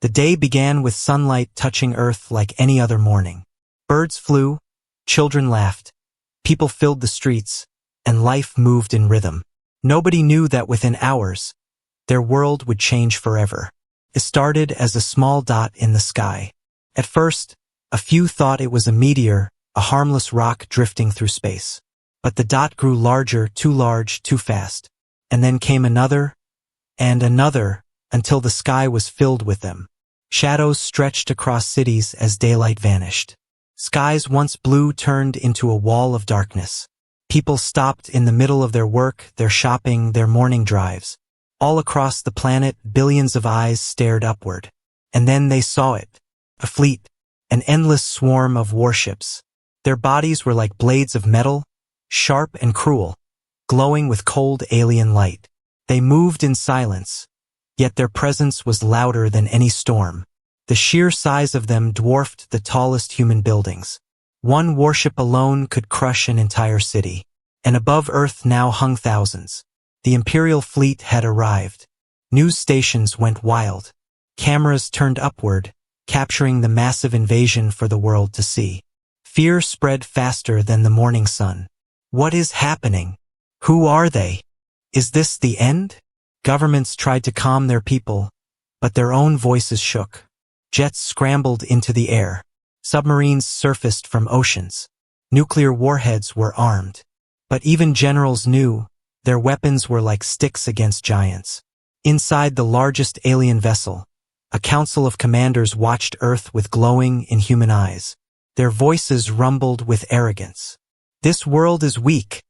The day began with sunlight touching Earth like any other morning. Birds flew, children laughed, people filled the streets, and life moved in rhythm. Nobody knew that within hours, their world would change forever. It started as a small dot in the sky. At first, a few thought it was a meteor, a harmless rock drifting through space. But the dot grew larger, too large, too fast. And then came another, and another, until the sky was filled with them. Shadows stretched across cities as daylight vanished. Skies once blue turned into a wall of darkness. People stopped in the middle of their work, their shopping, their morning drives. All across the planet, billions of eyes stared upward. And then they saw it. A fleet. An endless swarm of warships. Their bodies were like blades of metal, sharp and cruel, glowing with cold alien light. They moved in silence, yet their presence was louder than any storm. The sheer size of them dwarfed the tallest human buildings. One warship alone could crush an entire city. And above Earth now hung thousands. The Imperial Fleet had arrived. News stations went wild. Cameras turned upward, capturing the massive invasion for the world to see. Fear spread faster than the morning sun. What is happening? Who are they? Is this the end? Governments tried to calm their people, but their own voices shook. Jets scrambled into the air. Submarines surfaced from oceans. Nuclear warheads were armed. But even generals knew their weapons were like sticks against giants. Inside the largest alien vessel, a council of commanders watched Earth with glowing, inhuman eyes. Their voices rumbled with arrogance. "This world is weak,"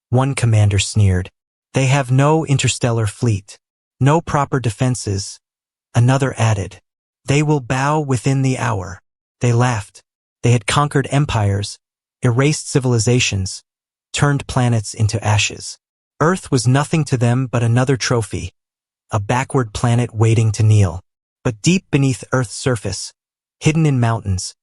one commander sneered. "They have no interstellar fleet, no proper defenses," another added. "They will bow within the hour." They laughed. They had conquered empires, erased civilizations, turned planets into ashes. Earth was nothing to them but another trophy, a backward planet waiting to kneel. But deep beneath Earth's surface, hidden in mountains,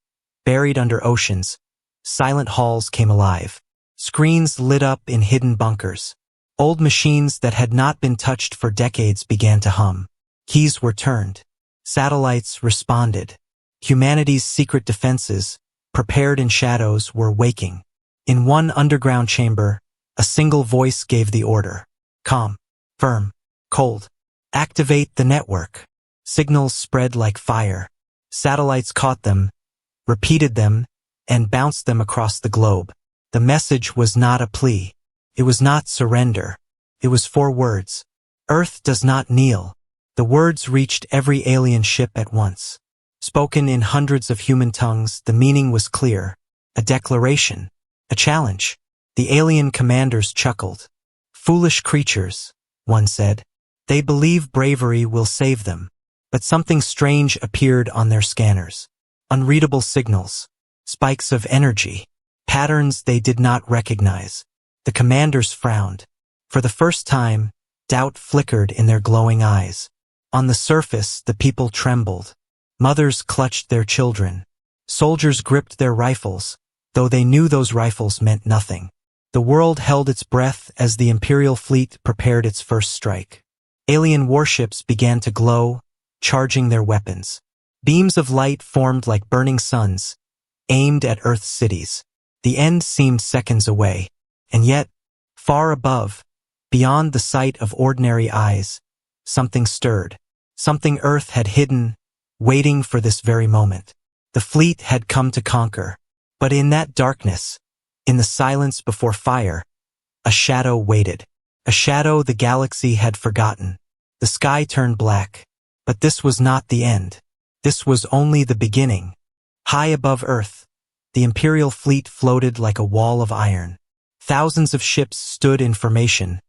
buried under oceans, silent halls came alive. Screens lit up in hidden bunkers. Old machines that had not been touched for decades began to hum. Keys were turned. Satellites responded. Humanity's secret defenses, prepared in shadows, were waking. In one underground chamber, a single voice gave the order. Calm, firm, cold. Activate the network. Signals spread like fire. Satellites caught them, repeated them, and bounced them across the globe. The message was not a plea. It was not surrender. It was 4 words. Earth does not kneel. The words reached every alien ship at once. Spoken in hundreds of human tongues, the meaning was clear. A declaration. A challenge. The alien commanders chuckled. "Foolish creatures," one said. "They believe bravery will save them." But something strange appeared on their scanners. Unreadable signals. Spikes of energy. Patterns they did not recognize. The commanders frowned. For the first time, doubt flickered in their glowing eyes. On the surface, the people trembled. Mothers clutched their children. Soldiers gripped their rifles, though they knew those rifles meant nothing. The world held its breath as the Imperial Fleet prepared its first strike. Alien warships began to glow, charging their weapons. Beams of light formed like burning suns, aimed at Earth's cities. The end seemed seconds away, and yet, far above, beyond the sight of ordinary eyes, something stirred. Something Earth had hidden, waiting for this very moment. The fleet had come to conquer. But in that darkness, in the silence before fire, a shadow waited. A shadow the galaxy had forgotten. The sky turned black. But this was not the end. This was only the beginning. High above Earth, the Imperial Fleet floated like a wall of iron. Thousands of ships stood in formation,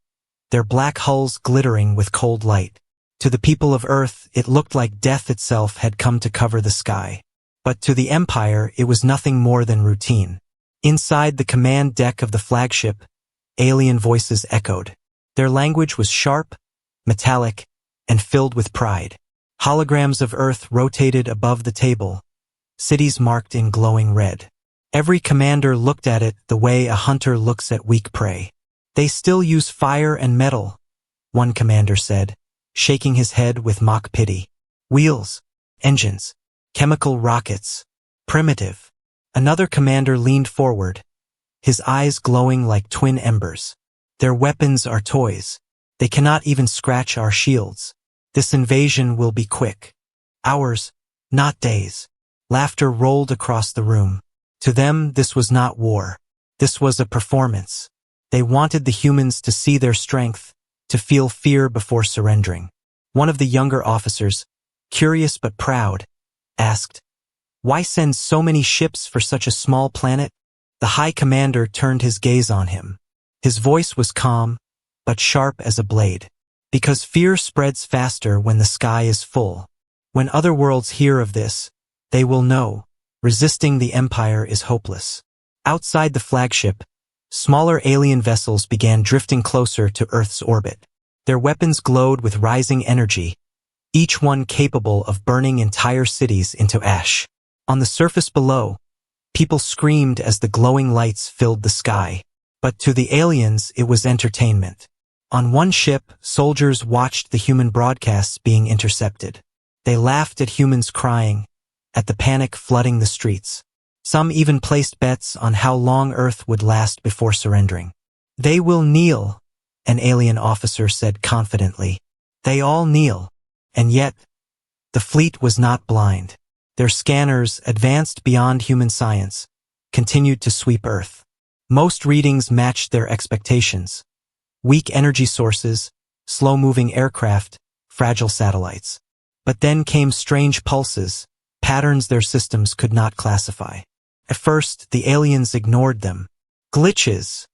their black hulls glittering with cold light. To the people of Earth, it looked like death itself had come to cover the sky. But to the Empire, it was nothing more than routine. Inside the command deck of the flagship, alien voices echoed. Their language was sharp, metallic, and filled with pride. Holograms of Earth rotated above the table, cities marked in glowing red. Every commander looked at it the way a hunter looks at weak prey. "They still use fire and metal," one commander said, shaking his head with mock pity. "Wheels, engines, chemical rockets, primitive. Another commander leaned forward, his eyes glowing like twin embers. Their weapons are toys. They cannot even scratch our shields. This invasion will be quick. Hours, not days. Laughter rolled across the room. To them, this was not war. This was a performance. They wanted the humans to see their strength, to feel fear before surrendering. One of the younger officers, curious but proud, asked, "Why send so many ships for such a small planet?" The high commander turned his gaze on him. His voice was calm, but sharp as a blade. Because fear spreads faster when the sky is full. When other worlds hear of this, they will know, resisting the Empire is hopeless. Outside the flagship, smaller alien vessels began drifting closer to Earth's orbit. Their weapons glowed with rising energy, each one capable of burning entire cities into ash. On the surface below, people screamed as the glowing lights filled the sky. But to the aliens, it was entertainment. On one ship, soldiers watched the human broadcasts being intercepted. They laughed at humans crying, at the panic flooding the streets. Some even placed bets on how long Earth would last before surrendering. "They will kneel," an alien officer said confidently. They all kneel. And yet, the fleet was not blind. Their scanners, advanced beyond human science, continued to sweep Earth. Most readings matched their expectations. Weak energy sources, slow-moving aircraft, fragile satellites. But then came strange pulses, patterns their systems could not classify. At first, the aliens ignored them. "Glitches,"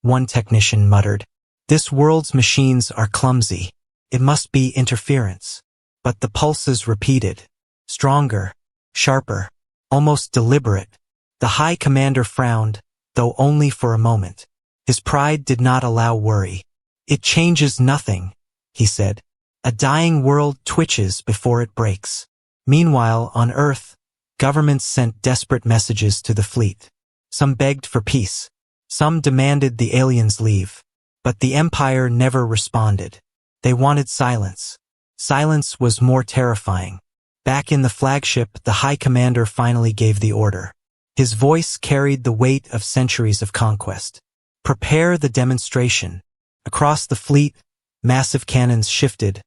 one technician muttered. "This world's machines are clumsy. It must be interference." But the pulses repeated. Stronger, sharper, almost deliberate. The high commander frowned, though only for a moment. His pride did not allow worry. "It changes nothing," he said. "A dying world twitches before it breaks." Meanwhile, on Earth, governments sent desperate messages to the fleet. Some begged for peace. Some demanded the aliens leave. But the Empire never responded. They wanted silence. Silence was more terrifying. Back in the flagship, the High Commander finally gave the order. His voice carried the weight of centuries of conquest. "Prepare the demonstration." Across the fleet, massive cannons shifted,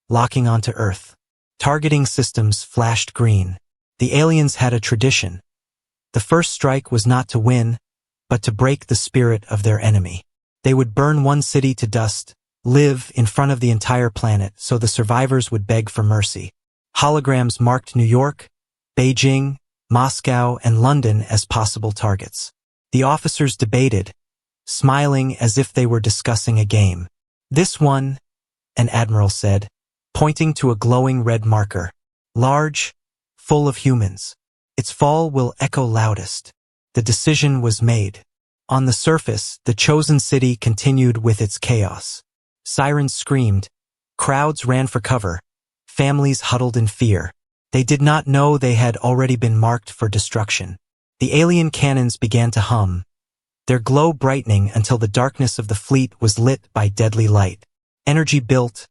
locking onto Earth. Targeting systems flashed green. The aliens had a tradition. The first strike was not to win, but to break the spirit of their enemy. They would burn one city to dust, live in front of the entire planet so the survivors would beg for mercy. Holograms marked New York, Beijing, Moscow, and London as possible targets. The officers debated, smiling as if they were discussing a game. "This one," an admiral said, pointing to a glowing red marker. "Large, full of humans. Its fall will echo loudest." The decision was made. On the surface, the chosen city continued with its chaos. Sirens screamed. Crowds ran for cover. Families huddled in fear. They did not know they had already been marked for destruction. The alien cannons began to hum, their glow brightening until the darkness of the fleet was lit by deadly light. Energy built,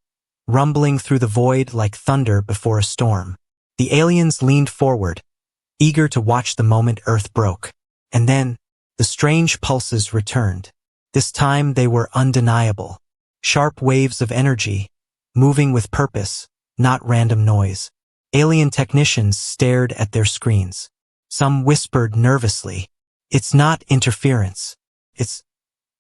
rumbling through the void like thunder before a storm. The aliens leaned forward, eager to watch the moment Earth broke. And then, the strange pulses returned. This time they were undeniable. Sharp waves of energy, moving with purpose, not random noise. Alien technicians stared at their screens. Some whispered nervously, "It's not interference. It's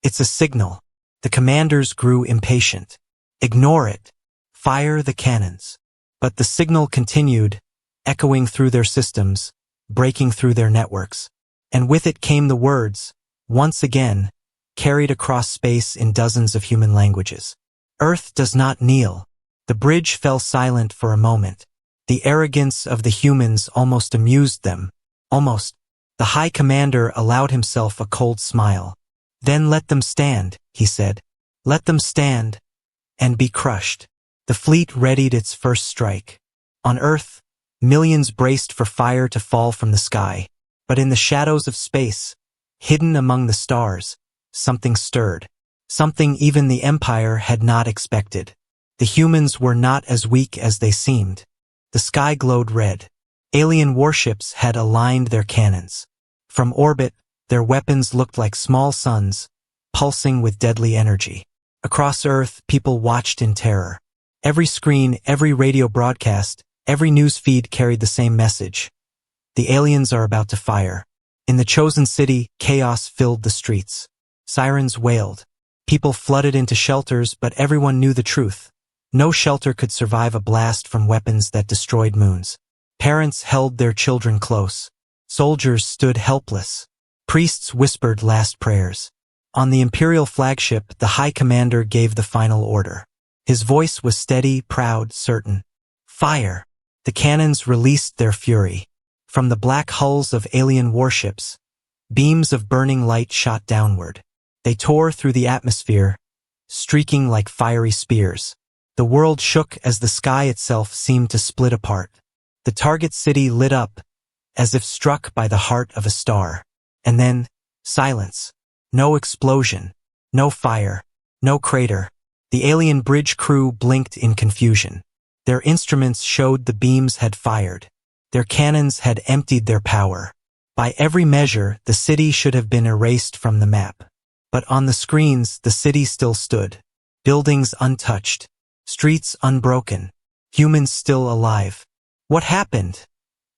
a signal." The commanders grew impatient. "Ignore it. Fire the cannons." But the signal continued, echoing through their systems, breaking through their networks. And with it came the words, once again, carried across space in dozens of human languages. "Earth does not kneel." The bridge fell silent for a moment. The arrogance of the humans almost amused them. Almost. The High Commander allowed himself a cold smile. "Then let them stand," he said. "Let them stand and be crushed." The fleet readied its first strike. On Earth, millions braced for fire to fall from the sky. But in the shadows of space, hidden among the stars, something stirred. Something even the Empire had not expected. The humans were not as weak as they seemed. The sky glowed red. Alien warships had aligned their cannons. From orbit, their weapons looked like small suns, pulsing with deadly energy. Across Earth, people watched in terror. Every screen, every radio broadcast, every news feed carried the same message. The aliens are about to fire. In the chosen city, chaos filled the streets. Sirens wailed. People flooded into shelters, but everyone knew the truth. No shelter could survive a blast from weapons that destroyed moons. Parents held their children close. Soldiers stood helpless. Priests whispered last prayers. On the Imperial flagship, the High Commander gave the final order. His voice was steady, proud, certain. Fire! The cannons released their fury. From the black hulls of alien warships, beams of burning light shot downward. They tore through the atmosphere, streaking like fiery spears. The world shook as the sky itself seemed to split apart. The target city lit up, as if struck by the heart of a star. And then, silence. No explosion. No fire. No crater. The alien bridge crew blinked in confusion. Their instruments showed the beams had fired. Their cannons had emptied their power. By every measure, the city should have been erased from the map. But on the screens, the city still stood. Buildings untouched. Streets unbroken. Humans still alive. What happened?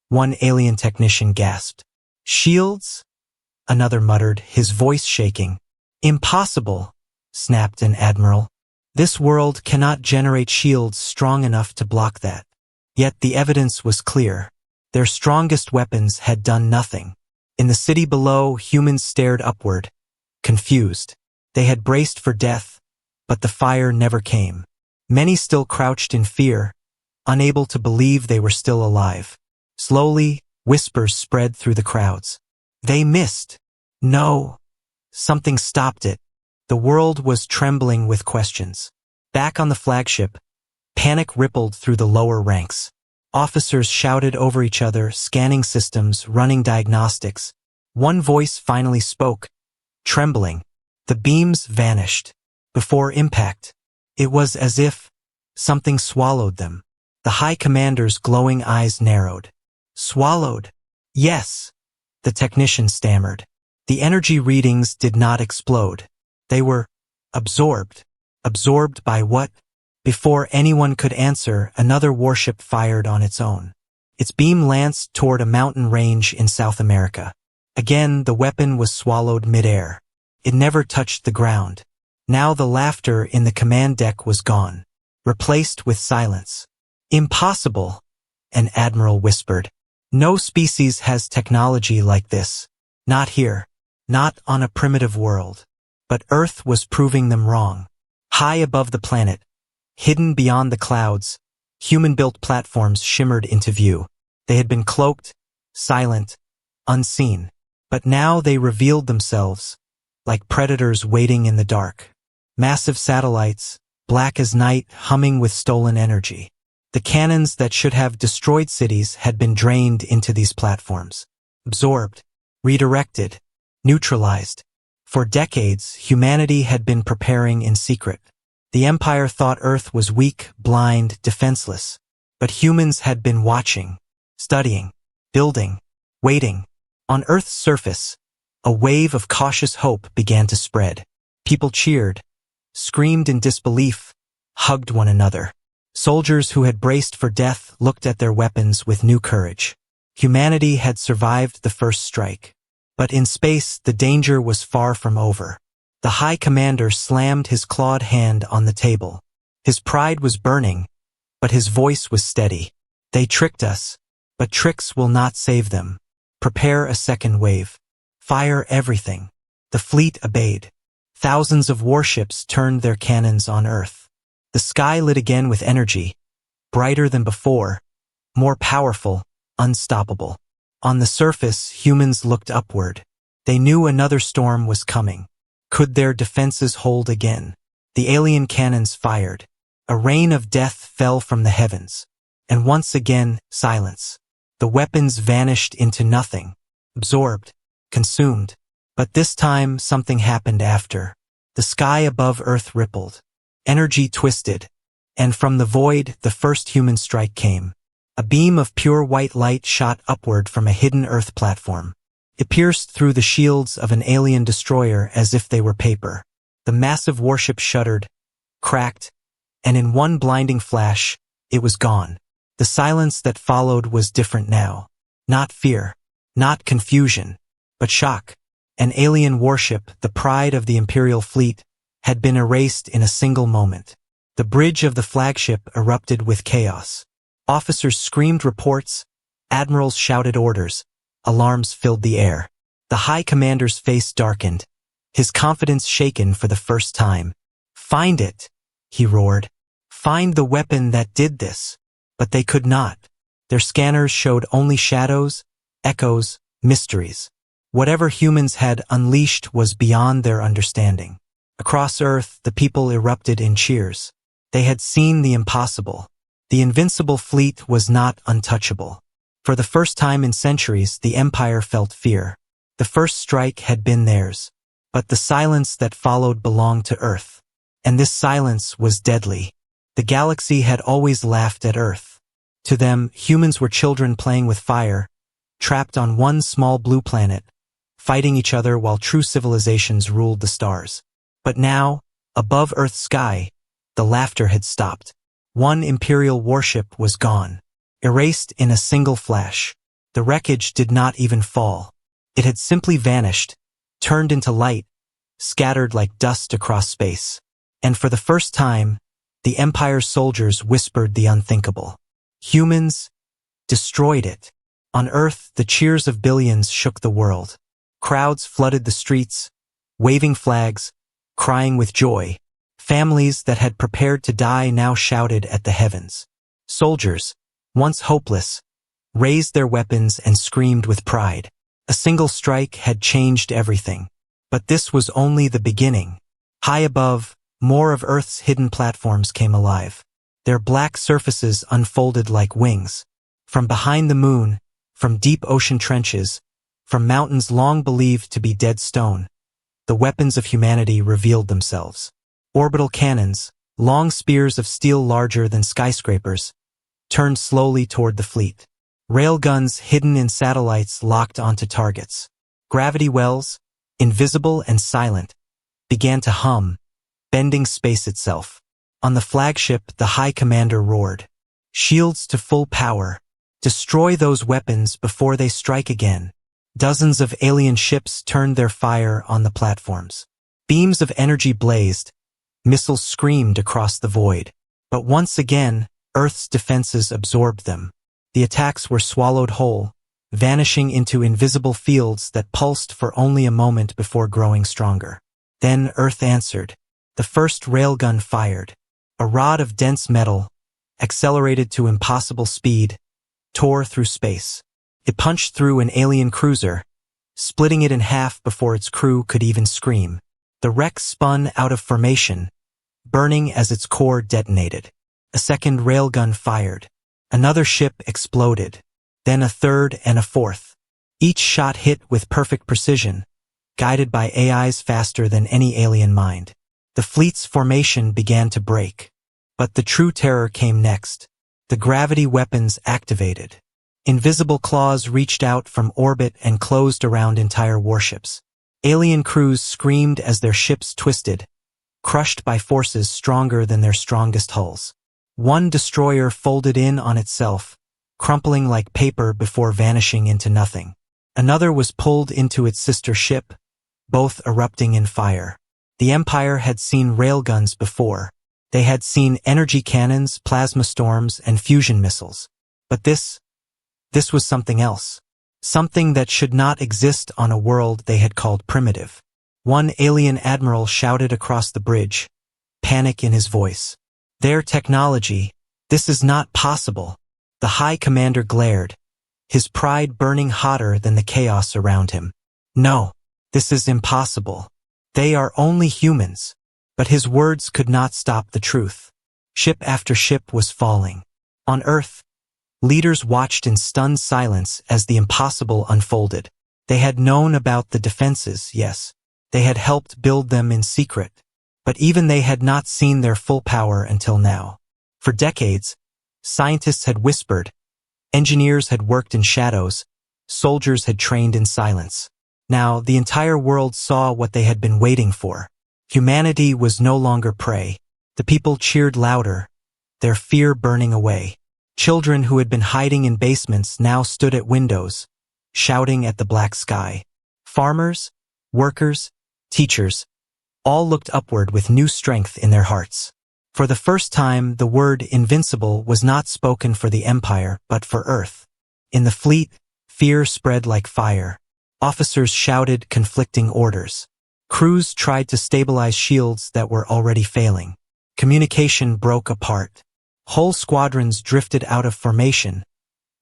One alien technician gasped. Shields? Another muttered, his voice shaking. Impossible, snapped an admiral. This world cannot generate shields strong enough to block that. Yet the evidence was clear. Their strongest weapons had done nothing. In the city below, humans stared upward, confused. They had braced for death, but the fire never came. Many still crouched in fear, unable to believe they were still alive. Slowly, whispers spread through the crowds. They missed. No. Something stopped it. The world was trembling with questions. Back on the flagship, panic rippled through the lower ranks. Officers shouted over each other, scanning systems, running diagnostics. One voice finally spoke, trembling. The beams vanished. Before impact, it was as if something swallowed them. The High Commander's glowing eyes narrowed. Swallowed? Yes, the technician stammered. The energy readings did not explode. They were absorbed. Absorbed by what? Before anyone could answer, another warship fired on its own. Its beam lanced toward a mountain range in South America. Again, the weapon was swallowed midair. It never touched the ground. Now the laughter in the command deck was gone, replaced with silence. Impossible, an admiral whispered. No species has technology like this. Not here. Not on a primitive world. But Earth was proving them wrong. High above the planet, hidden beyond the clouds, human-built platforms shimmered into view. They had been cloaked, silent, unseen. But now they revealed themselves, like predators waiting in the dark. Massive satellites, black as night, humming with stolen energy. The cannons that should have destroyed cities had been drained into these platforms. Absorbed, redirected, neutralized. For decades, humanity had been preparing in secret. The Empire thought Earth was weak, blind, defenseless. But humans had been watching, studying, building, waiting. On Earth's surface, a wave of cautious hope began to spread. People cheered, screamed in disbelief, hugged one another. Soldiers who had braced for death looked at their weapons with new courage. Humanity had survived the first strike. But in space, the danger was far from over. The High Commander slammed his clawed hand on the table. His pride was burning, but his voice was steady. They tricked us, but tricks will not save them. Prepare a second wave. Fire everything. The fleet obeyed. Thousands of warships turned their cannons on Earth. The sky lit again with energy, brighter than before, more powerful, unstoppable. On the surface, humans looked upward. They knew another storm was coming. Could their defenses hold again? The alien cannons fired. A rain of death fell from the heavens. And once again, silence. The weapons vanished into nothing. Absorbed. Consumed. But this time, something happened after. The sky above Earth rippled. Energy twisted. And from the void, the first human strike came. A beam of pure white light shot upward from a hidden Earth platform. It pierced through the shields of an alien destroyer as if they were paper. The massive warship shuddered, cracked, and in one blinding flash, it was gone. The silence that followed was different now. Not fear, not confusion, but shock. An alien warship, the pride of the Imperial Fleet, had been erased in a single moment. The bridge of the flagship erupted with chaos. Officers screamed reports, admirals shouted orders, alarms filled the air. The High Commander's face darkened, his confidence shaken for the first time. "Find it," he roared. "Find the weapon that did this." But they could not. Their scanners showed only shadows, echoes, mysteries. Whatever humans had unleashed was beyond their understanding. Across Earth, the people erupted in cheers. They had seen the impossible. The invincible fleet was not untouchable. For the first time in centuries, the Empire felt fear. The first strike had been theirs. But the silence that followed belonged to Earth. And this silence was deadly. The galaxy had always laughed at Earth. To them, humans were children playing with fire, trapped on one small blue planet, fighting each other while true civilizations ruled the stars. But now, above Earth's sky, the laughter had stopped. One Imperial warship was gone, erased in a single flash. The wreckage did not even fall. It had simply vanished, turned into light, scattered like dust across space. And for the first time, the Empire's soldiers whispered the unthinkable. Humans destroyed it. On Earth, the cheers of billions shook the world. Crowds flooded the streets, waving flags, crying with joy. Families that had prepared to die now shouted at the heavens. Soldiers, once hopeless, raised their weapons and screamed with pride. A single strike had changed everything. But this was only the beginning. High above, more of Earth's hidden platforms came alive. Their black surfaces unfolded like wings. From behind the moon, from deep ocean trenches, from mountains long believed to be dead stone, the weapons of humanity revealed themselves. Orbital cannons, long spears of steel larger than skyscrapers, turned slowly toward the fleet. Railguns hidden in satellites locked onto targets. Gravity wells, invisible and silent, began to hum, bending space itself. On the flagship, the High Commander roared. "Shields to full power. Destroy those weapons before they strike again." Dozens of alien ships turned their fire on the platforms. Beams of energy blazed. Missiles screamed across the void. But once again, Earth's defenses absorbed them. The attacks were swallowed whole, vanishing into invisible fields that pulsed for only a moment before growing stronger. Then Earth answered. The first railgun fired. A rod of dense metal, accelerated to impossible speed, tore through space. It punched through an alien cruiser, splitting it in half before its crew could even scream. The wreck spun out of formation, burning as its core detonated. A second railgun fired. Another ship exploded. Then a third and a fourth. Each shot hit with perfect precision, guided by AIs faster than any alien mind. The fleet's formation began to break. But the true terror came next. The gravity weapons activated. Invisible claws reached out from orbit and closed around entire warships. Alien crews screamed as their ships twisted, crushed by forces stronger than their strongest hulls. One destroyer folded in on itself, crumpling like paper before vanishing into nothing. Another was pulled into its sister ship, both erupting in fire. The Empire had seen railguns before. They had seen energy cannons, plasma storms, and fusion missiles. But this was something else. Something that should not exist on a world they had called primitive. One alien admiral shouted across the bridge, panic in his voice. Their technology, this is not possible. The High Commander glared, his pride burning hotter than the chaos around him. No, this is impossible. They are only humans. But his words could not stop the truth. Ship after ship was falling. On Earth, leaders watched in stunned silence as the impossible unfolded. They had known about the defenses, yes. They had helped build them in secret. But even they had not seen their full power until now. For decades, scientists had whispered, Engineers had worked in shadows, soldiers had trained in silence. Now, the entire world saw what they had been waiting for. Humanity was no longer prey. The people cheered louder, their fear burning away. Children who had been hiding in basements now stood at windows, shouting at the black sky. Farmers, workers, teachers, all looked upward with new strength in their hearts. For the first time, the word invincible was not spoken for the Empire, but for Earth. In the fleet, fear spread like fire. Officers shouted conflicting orders. Crews tried to stabilize shields that were already failing. Communication broke apart. Whole squadrons drifted out of formation,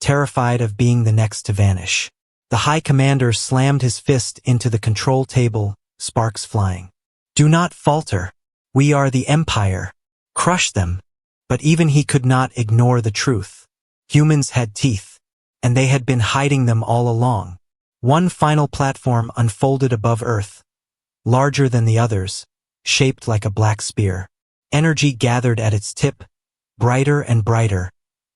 terrified of being the next to vanish. The High Commander slammed his fist into the control table, sparks flying. "Do not falter. We are the Empire. Crush them." But even he could not ignore the truth. Humans had teeth, and they had been hiding them all along. One final platform unfolded above Earth, larger than the others, shaped like a black spear. Energy gathered at its tip, brighter and brighter,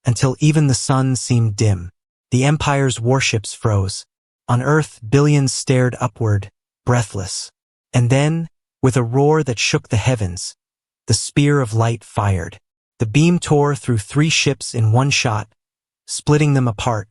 until even the sun seemed dim. The Empire's warships froze. On Earth, billions stared upward, breathless. And then, with a roar that shook the heavens, the spear of light fired. The beam tore through 3 ships in one shot, splitting them apart,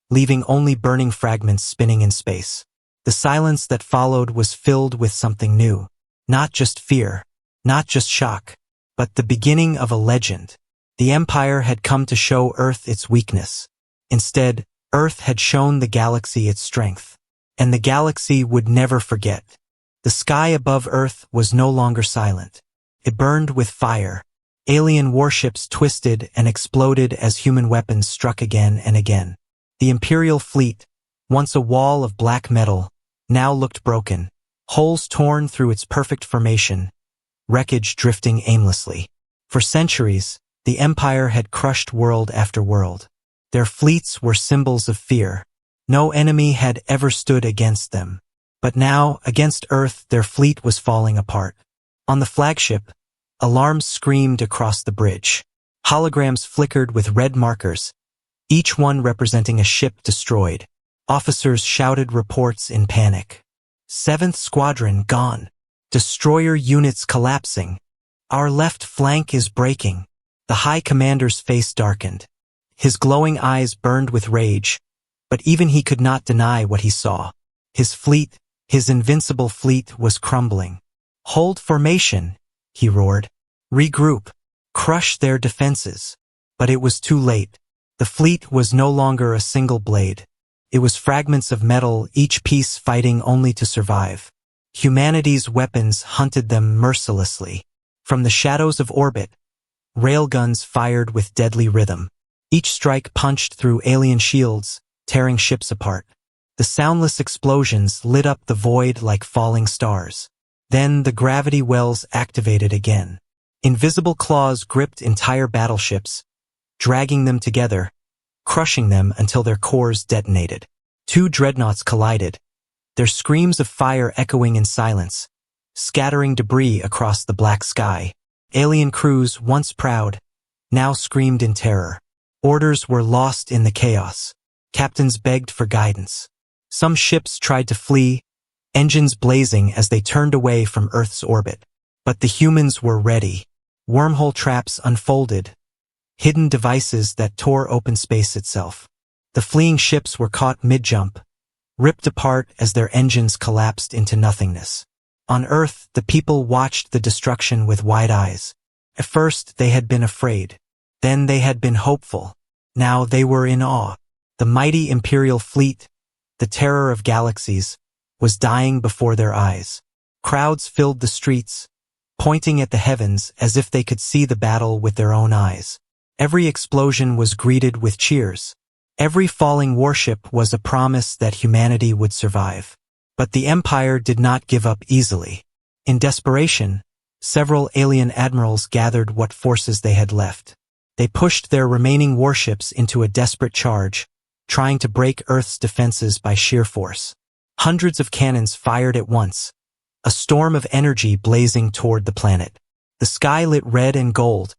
leaving only burning fragments spinning in space. The silence that followed was filled with something new. Not just fear, not just shock, but the beginning of a legend. The Empire had come to show Earth its weakness. Instead, Earth had shown the galaxy its strength. And the galaxy would never forget. The sky above Earth was no longer silent. It burned with fire. Alien warships twisted and exploded as human weapons struck again and again. The Imperial Fleet, once a wall of black metal, now looked broken, holes torn through its perfect formation, wreckage drifting aimlessly. For centuries, the Empire had crushed world after world. Their fleets were symbols of fear. No enemy had ever stood against them. But now, against Earth, their fleet was falling apart. On the flagship, alarms screamed across the bridge. Holograms flickered with red markers, each one representing a ship destroyed. Officers shouted reports in panic. 7th Squadron gone. Destroyer units collapsing. Our left flank is breaking. The High Commander's face darkened. His glowing eyes burned with rage, but even he could not deny what he saw. His fleet, his invincible fleet, was crumbling. "Hold formation," he roared. "Regroup. Crush their defenses." But it was too late. The fleet was no longer a single blade. It was fragments of metal, each piece fighting only to survive. Humanity's weapons hunted them mercilessly. From the shadows of orbit, railguns fired with deadly rhythm. Each strike punched through alien shields, tearing ships apart. The soundless explosions lit up the void like falling stars. Then the gravity wells activated again. Invisible claws gripped entire battleships, dragging them together, crushing them until their cores detonated. 2 dreadnoughts collided, their screams of fire echoing in silence, scattering debris across the black sky. Alien crews, once proud, now screamed in terror. Orders were lost in the chaos. Captains begged for guidance. Some ships tried to flee, engines blazing as they turned away from Earth's orbit. But the humans were ready. Wormhole traps unfolded, hidden devices that tore open space itself. The fleeing ships were caught mid-jump, ripped apart as their engines collapsed into nothingness. On Earth, the people watched the destruction with wide eyes. At first, they had been afraid. Then they had been hopeful. Now they were in awe. The mighty Imperial Fleet, the terror of galaxies, was dying before their eyes. Crowds filled the streets, pointing at the heavens as if they could see the battle with their own eyes. Every explosion was greeted with cheers. Every falling warship was a promise that humanity would survive. But the Empire did not give up easily. In desperation, several alien admirals gathered what forces they had left. They pushed their remaining warships into a desperate charge, trying to break Earth's defenses by sheer force. Hundreds of cannons fired at once, a storm of energy blazing toward the planet. The sky lit red and gold,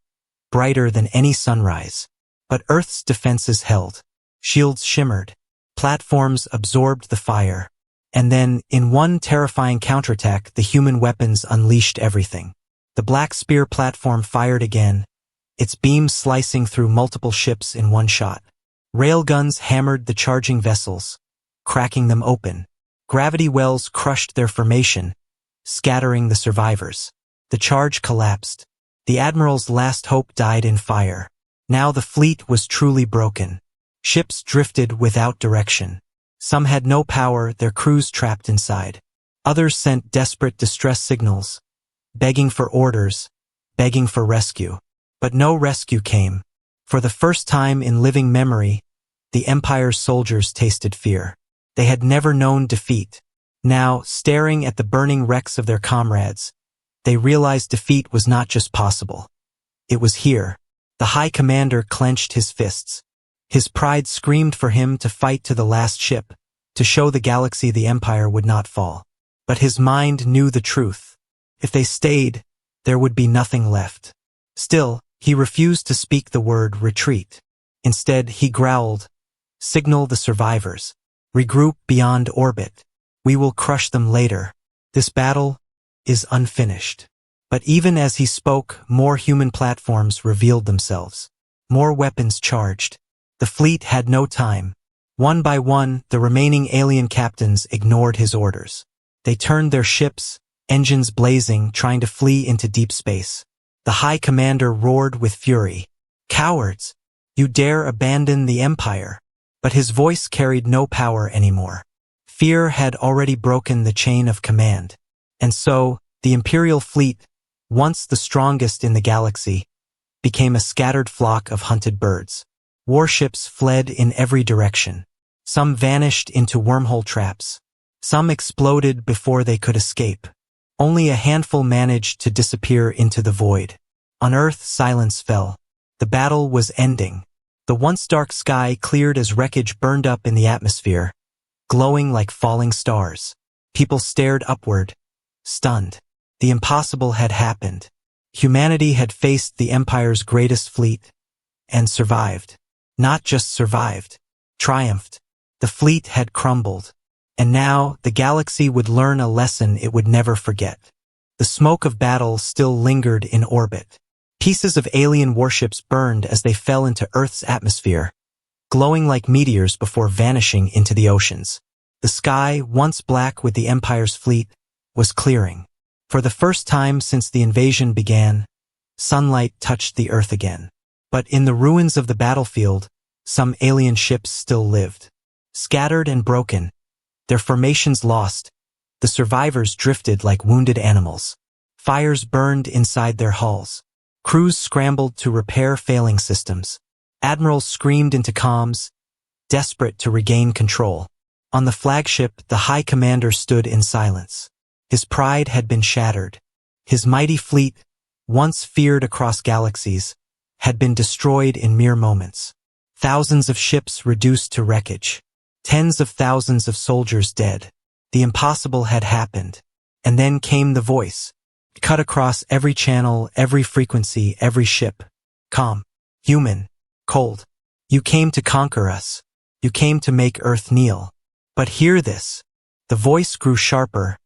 brighter than any sunrise. But Earth's defenses held. Shields shimmered. Platforms absorbed the fire. And then, in one terrifying counterattack, the human weapons unleashed everything. The Black Spear platform fired again, its beams slicing through multiple ships in one shot. Railguns hammered the charging vessels, cracking them open. Gravity wells crushed their formation, scattering the survivors. The charge collapsed. The Admiral's last hope died in fire. Now the fleet was truly broken. Ships drifted without direction. Some had no power, their crews trapped inside. Others sent desperate distress signals, begging for orders, begging for rescue. But no rescue came. For the first time in living memory, the Empire's soldiers tasted fear. They had never known defeat. Now, staring at the burning wrecks of their comrades, they realized defeat was not just possible. It was here. The High Commander clenched his fists. His pride screamed for him to fight to the last ship, to show the galaxy the Empire would not fall. But his mind knew the truth. If they stayed, there would be nothing left. Still, he refused to speak the word retreat. Instead, he growled, "Signal the survivors. Regroup beyond orbit. We will crush them later. This battle is unfinished." But even as he spoke, more human platforms revealed themselves. More weapons charged. The fleet had no time. One by one, the remaining alien captains ignored his orders. They turned their ships, engines blazing, trying to flee into deep space. The High Commander roared with fury. "Cowards! You dare abandon the Empire!" But his voice carried no power anymore. Fear had already broken the chain of command. And so, the Imperial Fleet, once the strongest in the galaxy, became a scattered flock of hunted birds. Warships fled in every direction. Some vanished into wormhole traps. Some exploded before they could escape. Only a handful managed to disappear into the void. On Earth, silence fell. The battle was ending. The once dark sky cleared as wreckage burned up in the atmosphere, glowing like falling stars. People stared upward, stunned. The impossible had happened. Humanity had faced the Empire's greatest fleet, and survived. Not just survived, triumphed. The fleet had crumbled. And now, the galaxy would learn a lesson it would never forget. The smoke of battle still lingered in orbit. Pieces of alien warships burned as they fell into Earth's atmosphere, glowing like meteors before vanishing into the oceans. The sky, once black with the Empire's fleet, was clearing. For the first time since the invasion began, sunlight touched the Earth again. But in the ruins of the battlefield, some alien ships still lived. Scattered and broken, their formations lost, the survivors drifted like wounded animals. Fires burned inside their hulls. Crews scrambled to repair failing systems. Admirals screamed into comms, desperate to regain control. On the flagship, the High Commander stood in silence. His pride had been shattered. His mighty fleet, once feared across galaxies, had been destroyed in mere moments. Thousands of ships reduced to wreckage. Tens of thousands of soldiers dead. The impossible had happened. And then came the voice. Cut across every channel, every frequency, every ship. Calm. Human. Cold. You came to conquer us. You came to make Earth kneel. But hear this. The voice grew sharper,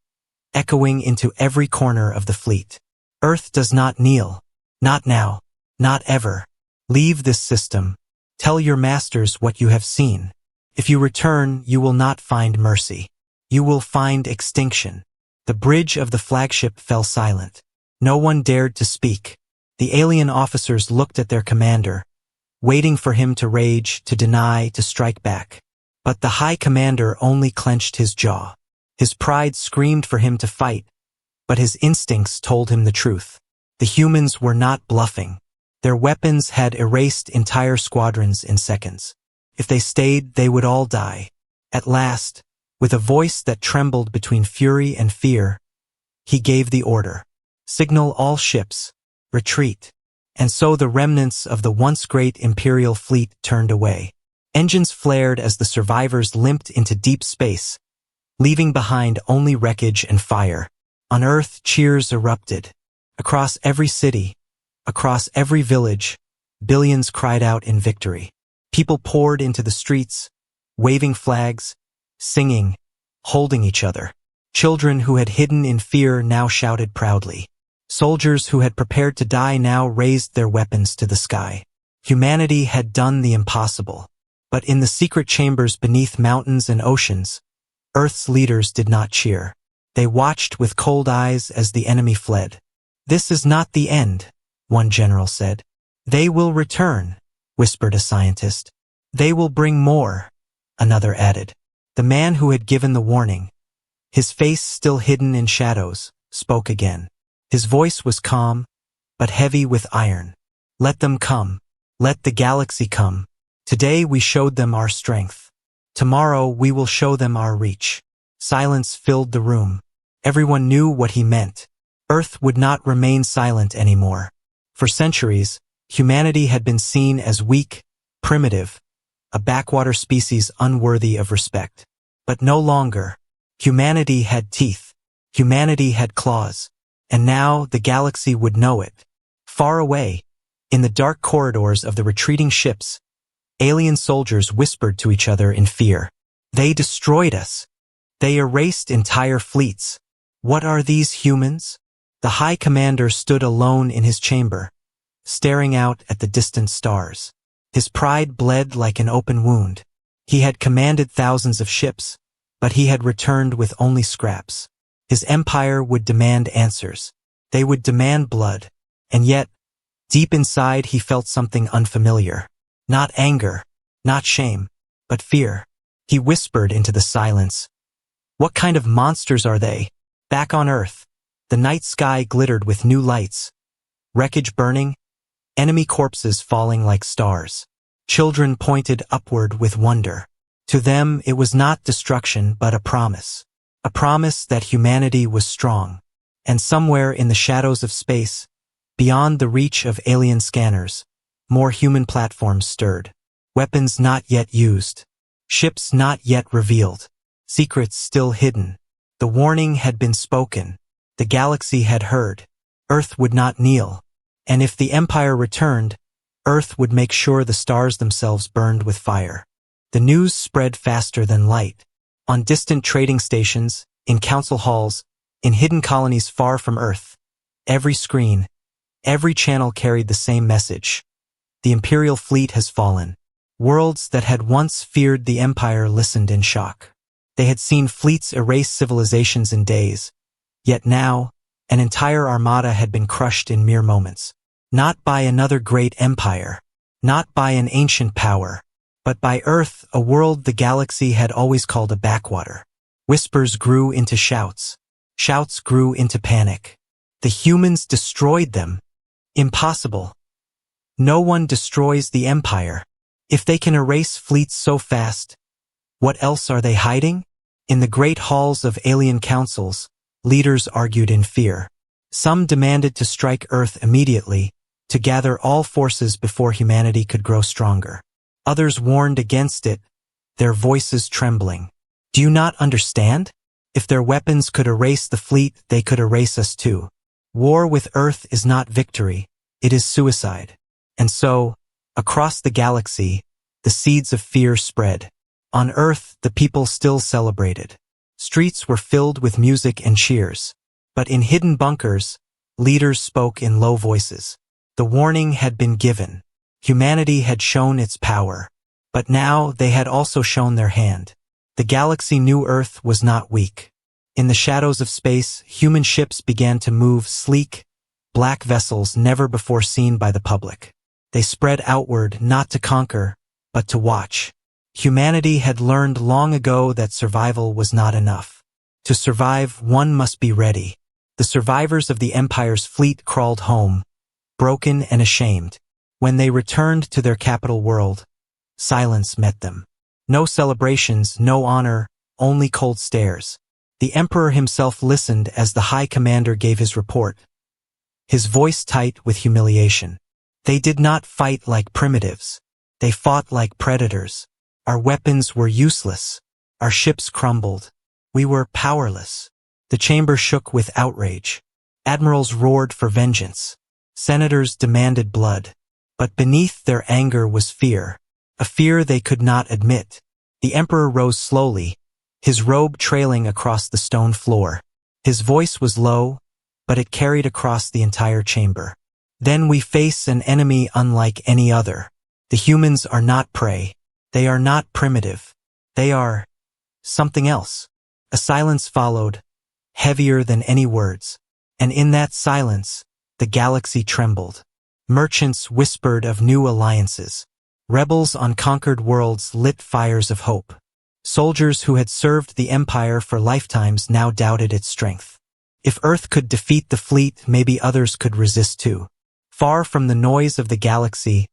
echoing into every corner of the fleet. Earth does not kneel. Not now. Not ever. Leave this system. Tell your masters what you have seen. If you return, you will not find mercy. You will find extinction. The bridge of the flagship fell silent. No one dared to speak. The alien officers looked at their commander, waiting for him to rage, to deny, to strike back. But the High Commander only clenched his jaw. His pride screamed for him to fight, but his instincts told him the truth. The humans were not bluffing. Their weapons had erased entire squadrons in seconds. If they stayed, they would all die. At last, with a voice that trembled between fury and fear, he gave the order. Signal all ships. Retreat. And so the remnants of the once great Imperial fleet turned away. Engines flared as the survivors limped into deep space, leaving behind only wreckage and fire. On Earth, cheers erupted. Across every city, across every village, billions cried out in victory. People poured into the streets, waving flags, singing, holding each other. Children who had hidden in fear now shouted proudly. Soldiers who had prepared to die now raised their weapons to the sky. Humanity had done the impossible. But in the secret chambers beneath mountains and oceans, Earth's leaders did not cheer. They watched with cold eyes as the enemy fled. "This is not the end," one general said. "They will return," whispered a scientist. "They will bring more," another added. The man who had given the warning, his face still hidden in shadows, spoke again. His voice was calm, but heavy with iron. "Let them come. Let the galaxy come. Today we showed them our strength. Tomorrow we will show them our reach." Silence filled the room. Everyone knew what he meant. Earth would not remain silent anymore. For centuries, humanity had been seen as weak, primitive, a backwater species unworthy of respect. But no longer. Humanity had teeth. Humanity had claws. And now the galaxy would know it. Far away, in the dark corridors of the retreating ships, alien soldiers whispered to each other in fear. "They destroyed us. They erased entire fleets. What are these humans?" The High Commander stood alone in his chamber, staring out at the distant stars. His pride bled like an open wound. He had commanded thousands of ships, but he had returned with only scraps. His empire would demand answers. They would demand blood. And yet, deep inside he felt something unfamiliar. Not anger, not shame, but fear. He whispered into the silence, "What kind of monsters are they?" Back on Earth, the night sky glittered with new lights. Wreckage burning, enemy corpses falling like stars. Children pointed upward with wonder. To them it was not destruction but a promise. A promise that humanity was strong. And somewhere in the shadows of space, beyond the reach of alien scanners, more human platforms stirred. Weapons not yet used. Ships not yet revealed. Secrets still hidden. The warning had been spoken. The galaxy had heard. Earth would not kneel. And if the Empire returned, Earth would make sure the stars themselves burned with fire. The news spread faster than light. On distant trading stations, in council halls, in hidden colonies far from Earth, every screen, every channel carried the same message. The Imperial Fleet has fallen. Worlds that had once feared the Empire listened in shock. They had seen fleets erase civilizations in days, yet now, an entire armada had been crushed in mere moments. Not by another great empire, not by an ancient power, but by Earth, a world the galaxy had always called a backwater. Whispers grew into shouts. Shouts grew into panic. The humans destroyed them. Impossible. No one destroys the Empire. If they can erase fleets so fast, what else are they hiding? In the great halls of alien councils, leaders argued in fear. Some demanded to strike Earth immediately, to gather all forces before humanity could grow stronger. Others warned against it, their voices trembling. Do you not understand? If their weapons could erase the fleet, they could erase us too. War with Earth is not victory, it is suicide. And so, across the galaxy, the seeds of fear spread. On Earth, the people still celebrated. Streets were filled with music and cheers. But in hidden bunkers, leaders spoke in low voices. The warning had been given. Humanity had shown its power. But now they had also shown their hand. The galaxy knew Earth was not weak. In the shadows of space, human ships began to move, sleek, black vessels never before seen by the public. They spread outward not to conquer, but to watch. Humanity had learned long ago that survival was not enough. To survive, one must be ready. The survivors of the Empire's fleet crawled home, broken and ashamed. When they returned to their capital world, silence met them. No celebrations, no honor, only cold stares. The Emperor himself listened as the High Commander gave his report, his voice tight with humiliation. They did not fight like primitives. They fought like predators. Our weapons were useless. Our ships crumbled. We were powerless. The chamber shook with outrage. Admirals roared for vengeance. Senators demanded blood. But beneath their anger was fear. a fear they could not admit. The Emperor rose slowly, his robe trailing across the stone floor. His voice was low, but it carried across the entire chamber. Then we face an enemy unlike any other. The humans are not prey. They are not primitive. They are something else. A silence followed, heavier than any words. And in that silence, the galaxy trembled. Merchants whispered of new alliances. Rebels on conquered worlds lit fires of hope. Soldiers who had served the Empire for lifetimes now doubted its strength. If Earth could defeat the fleet, maybe others could resist too. Far from the noise of the galaxy,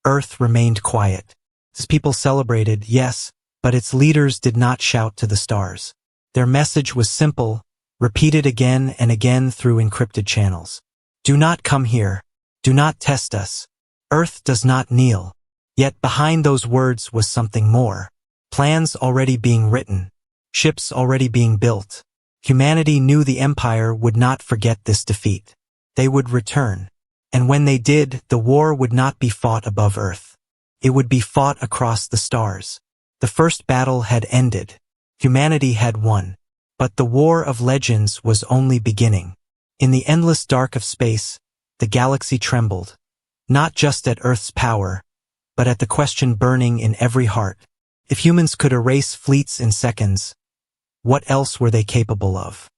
Earth remained quiet. Its people celebrated, yes, but its leaders did not shout to the stars. Their message was simple, repeated again and again through encrypted channels. Do not come here. Do not test us. Earth does not kneel. Yet behind those words was something more. Plans already being written. Ships already being built. Humanity knew the Empire would not forget this defeat. They would return. And when they did, the war would not be fought above Earth. It would be fought across the stars. The first battle had ended. Humanity had won. But the war of legends was only beginning. In the endless dark of space, the galaxy trembled. Not just at Earth's power, but at the question burning in every heart. If humans could erase fleets in seconds, what else were they capable of?